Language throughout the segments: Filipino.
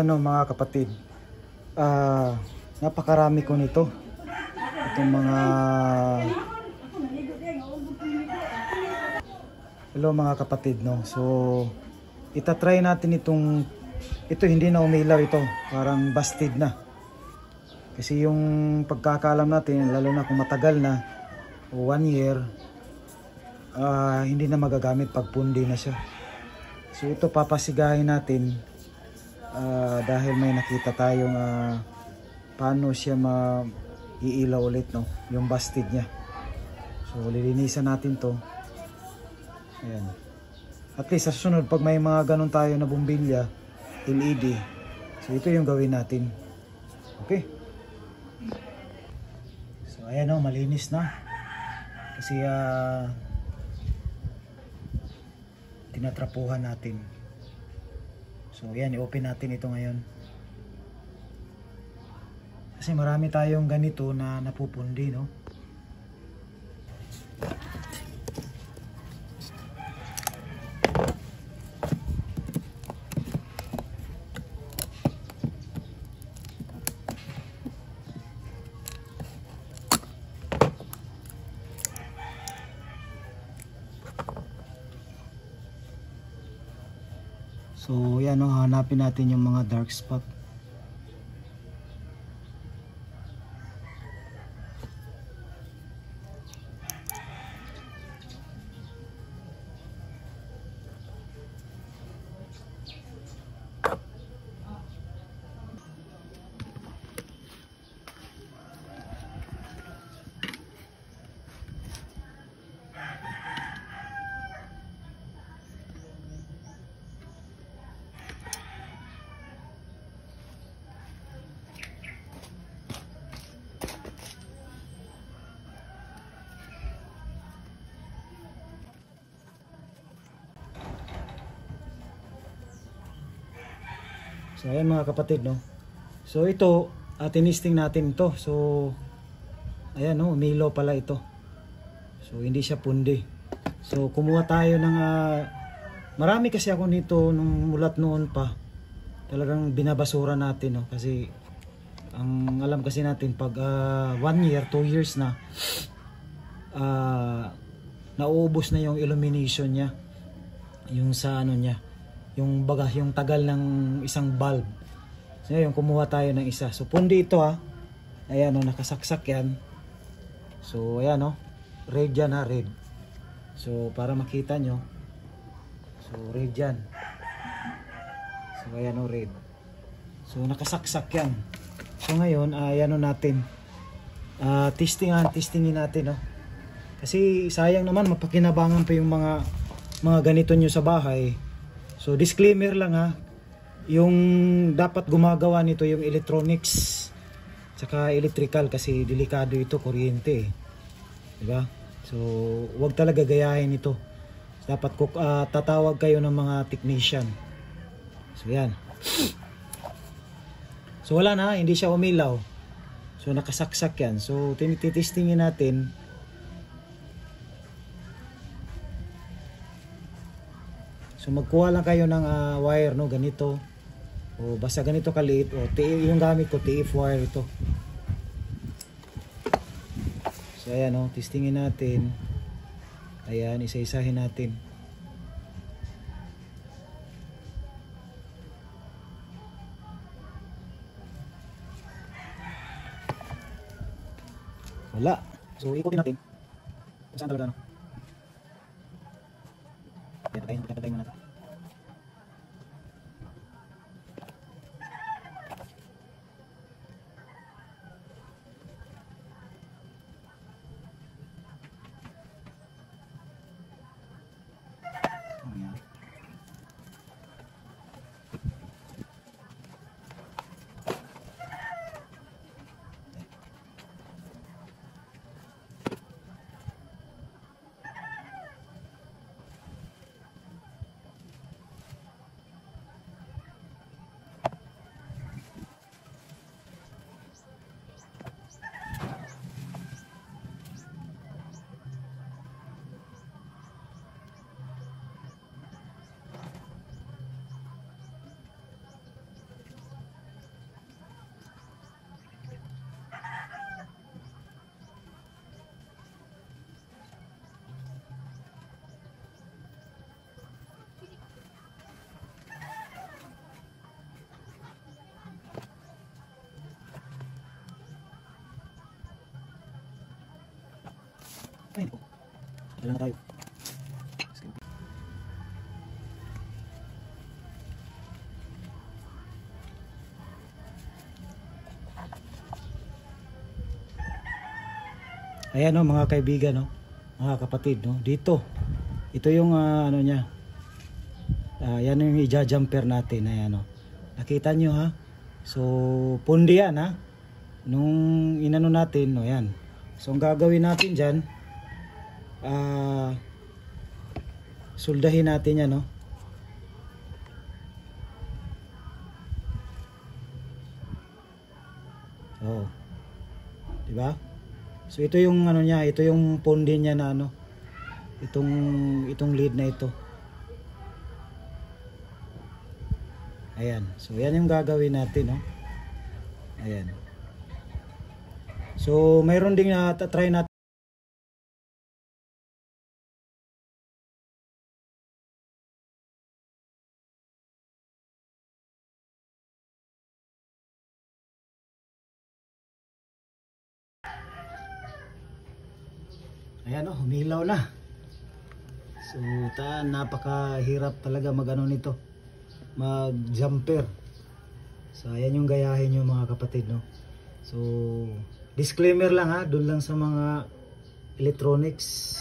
ayan o mga kapatid, napakarami ko nito. Itong mga hello mga kapatid, no. So itatry natin itong hindi na umilaw ito, parang busted na. Kasi yung pagkakaalam natin, lalo na kung matagal na o 1 year, hindi na magagamit pag pundi na siya. So ito papasigahin natin dahil may nakita tayong paano siya iilaw ulit, no, yung busted niya. So lilinisan natin to. Ayan. At least sa susunod pag may mga ganun tayo na bumbilya LED, so ito yung gawin natin. Okay, so ayan o, malinis na kasi tinatrapuhan natin. So ayan, i-open natin ito ngayon kasi marami tayong ganito na napupundi, no. So yan o, hanapin natin yung mga dark spot. So ayan mga kapatid, no. So ito, tinisting natin ito. So ayan, no, umilaw pala ito. So hindi siya pundi. So kumuha tayo ng marami kasi ako nito nung mulat noon pa. Talagang binabasura natin, no, kasi ang alam kasi natin pag 1 year, 2 years na nauubos na yung illumination niya, yung sa ano niya, yung baga, yung tagal ng isang bulb. So yung kumuha tayo ng isa. So pundi ito ayan o, nakasaksak yan. So ayan o, red yan red. So para makita nyo, so red yan. So ayan o, red. So nakasaksak yan. So ngayon, ayan o natin, testingin natin, no. Kasi sayang naman, mapakinabangan pa yung mga ganito nyo sa bahay. So disclaimer lang yung dapat gumagawa nito yung electronics tsaka electrical kasi delikado ito, kuryente, diba? So wag talaga gayahin ito. Dapat tatawag kayo ng mga technician. So yan. So wala na, hindi siya umilaw. So nakasaksak yan. So tinitestingin natin. So magkuha lang kayo ng wire, no, ganito. O basta ganito kaliit, o yung gamit ko TF wire ito. So ayan, no, testingin natin. Ayan, isa-isahin natin. Wala. So ikutin natin. Saan talaga, no? Patay mo na ito. Ay, oh. Wala na tayo. Ayan o mga kaibigan, no? Mga kapatid, no? Dito. Ito yung ano niya. Yan yung i-jumper natin. Ayan, no? Nakita nyo ha? So, pundi yan ha? Nung inano natin, no? Yan. So, ang gagawin natin dyan, suldahin natin yan, no? Oh. Diba? So ito yung ano niya, ito yung pundi niya na ano. Itong lead na ito. Ayan. So yan yung gagawin natin, no. Ayan. So mayroon ding na try natin. Ayan o, humilaw na. So, napakahirap talaga mag-ano nito. Mag-jumper. So, ayan yung gayahin nyo mga kapatid, no. So, disclaimer lang ha, doon lang sa mga electronics.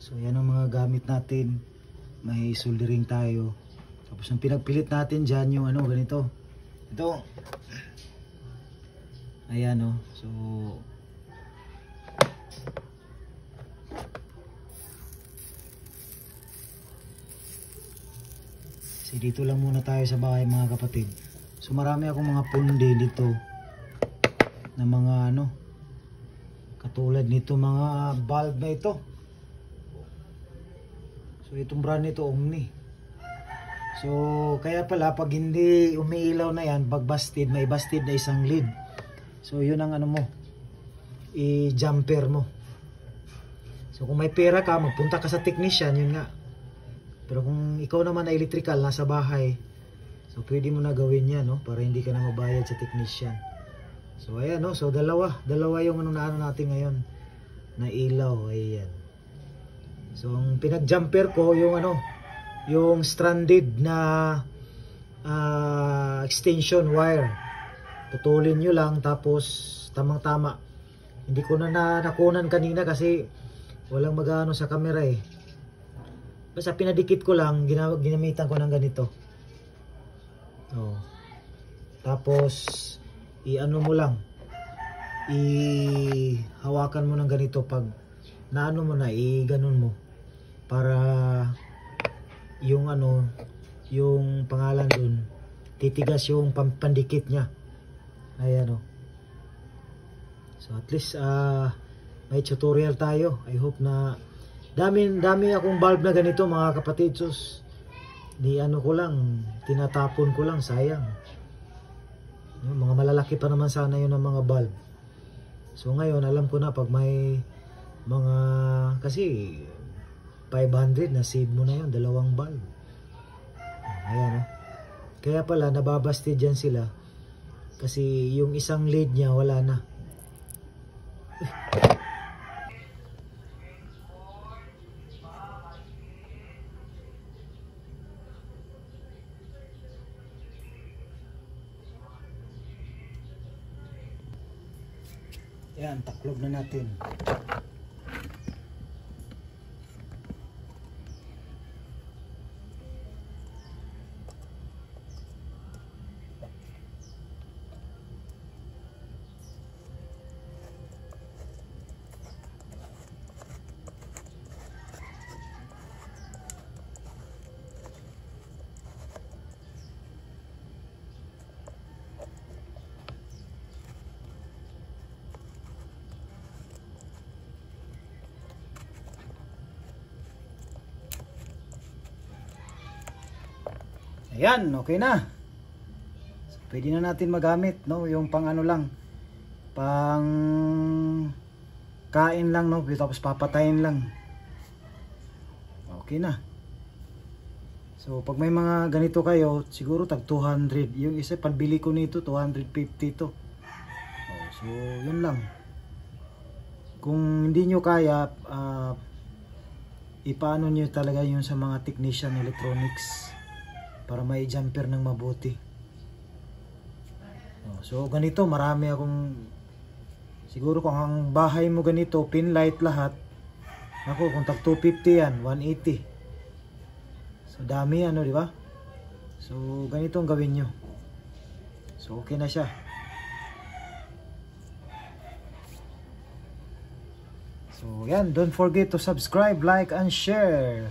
So, ayan ang mga gamit natin. May soldering tayo. Tapos, ang pinagpilit natin dyan yung ano, ganito. Ito. Ayan o. So, dito lang muna tayo sa bahay mga kapatid. So marami akong mga pundi dito na mga ano, katulad nito mga bulb na ito. So itong brand nito Omni. So kaya pala pag hindi umiilaw na yan, pag busted, may busted na isang lead. So yun ang ano mo, i-jumper mo. So kung may pera ka, magpunta ka sa technician, yun nga. Pero kung ikaw naman na electrical, nasa bahay, so pwede mo na gawin yan, no? Para hindi ka na mabayad sa technician. So ayan, no? So dalawa yung ano natin ngayon na ilaw. Ayan. So ang pinag-jumper ko yung ano, yung stranded na extension wire. Putulin nyo lang tapos tamang-tama. Hindi ko na nakunan kanina kasi walang mag-ano sa camera eh. Basta pinadikit ko lang, ginamitan ko ng ganito. Oh. Tapos i-ano mo lang, i-hawakan mo ng ganito pag naano mo na, i-ganon mo para yung ano, yung pangalan dun titigas yung pandikit niya. Ayan o. So at least may tutorial tayo. I hope na dami akong bulb na ganito mga kapatid. Sus, di ano ko lang, tinatapon ko lang, sayang. Yung mga malalaki pa naman sana yun ng mga bulb. So ngayon alam ko na pag may mga, kasi 500 na save mo na yun, 2 bulb. Ayan o. Kaya pala nababasted dyan sila kasi yung isang lead niya wala na. Yan, taklob na natin. Ayan, okay na. So, pwede na natin magamit, no? Yung pang ano lang, pang kain lang, no? Tapos papatayin lang. Okay na. So pag may mga ganito kayo, siguro tag 200. Yung isa panbili ko nito 250 to. Oh, so yun lang. Kung hindi nyo kaya, ipaano nyo talaga yun sa mga technician electronics para may jumper ng mabuti. So ganito, marami akong, siguro kung ang bahay mo ganito, pin light lahat, ako kung tag 250 yan, 180. So dami ano, di ba? So ganito ang gawin nyo. So okay na siya. So yan, don't forget to subscribe, like, and share.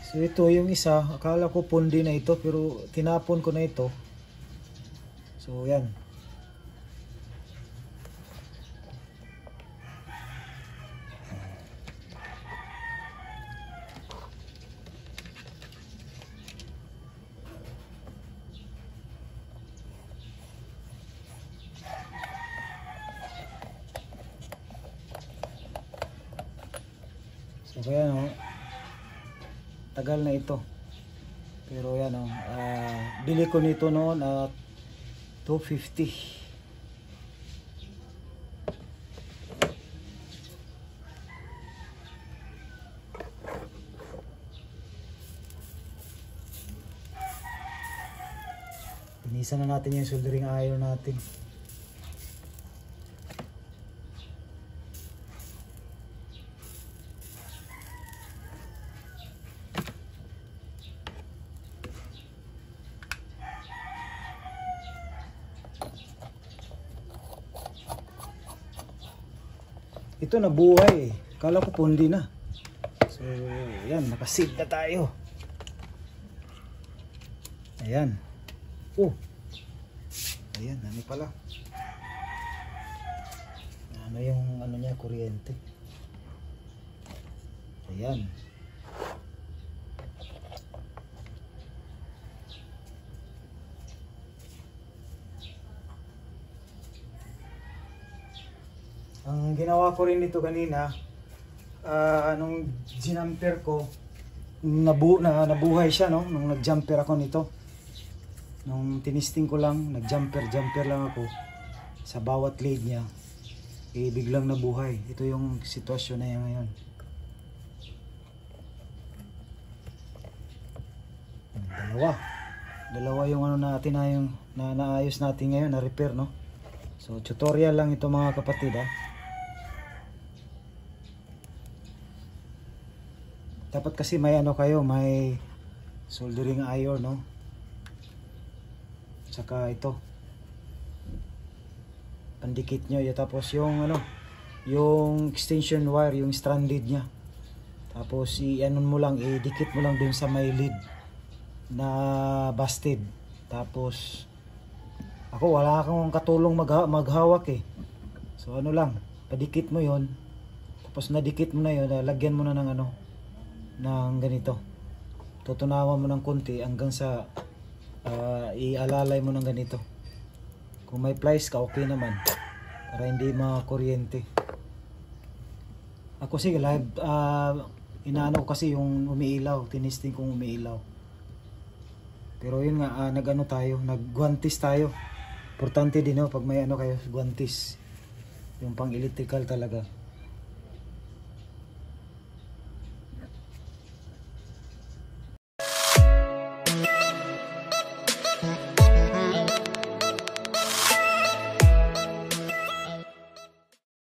So ito yung isa, akala ko pundi na ito pero tinapon ko na ito. So yan. So kaya no, tagal na ito. Pero yan no, bili ko nito noon at 250. Pinisan na natin yung soldering iron natin. Ito nabuhay eh. Kala ko pundi na. So, yan. Nakasid na tayo. Ayan. Oh. Ayan. Ano pala? Ano yung ano niya? Kuryente. Ayan. Ang ginawa ko rin nito kanina, nung ginamper ko, nabuhay siya, no? Nung nag-jumper ako nito. Nung tinisting ko lang, nag-jumper lang ako sa bawat lead niya. Biglang nabuhay. Ito yung sitwasyon na yan ngayon. Dalawa yung ano natin na yung naayos natin ngayon, na repair, no? So tutorial lang ito mga kapatid, ha. Dapat kasi may ano kayo, may soldering iron, no? Saka ito. Pandikit nyo, tapos yung ano, yung extension wire, yung stranded nya. Tapos i-anon mo lang, idikit mo lang dun sa may lead na busted. Tapos ako wala akong katulong maghawak eh. So ano lang, padikit mo yon. Tapos nadikit mo na yon, lagyan mo na ng ano, ng ganito. Tutunawan mo ng konti hanggang sa ialalay mo ng ganito. Kung may plies ka, okay naman. Para hindi makakuryente. Ako sige, live, inaano ko kasi yung umiilaw. Tinisting kong umiilaw. Pero yun nga, nag-ano tayo, nag-guantis tayo. Importante din, no, pag may ano kayo, guantis. Yung pang electrical talaga.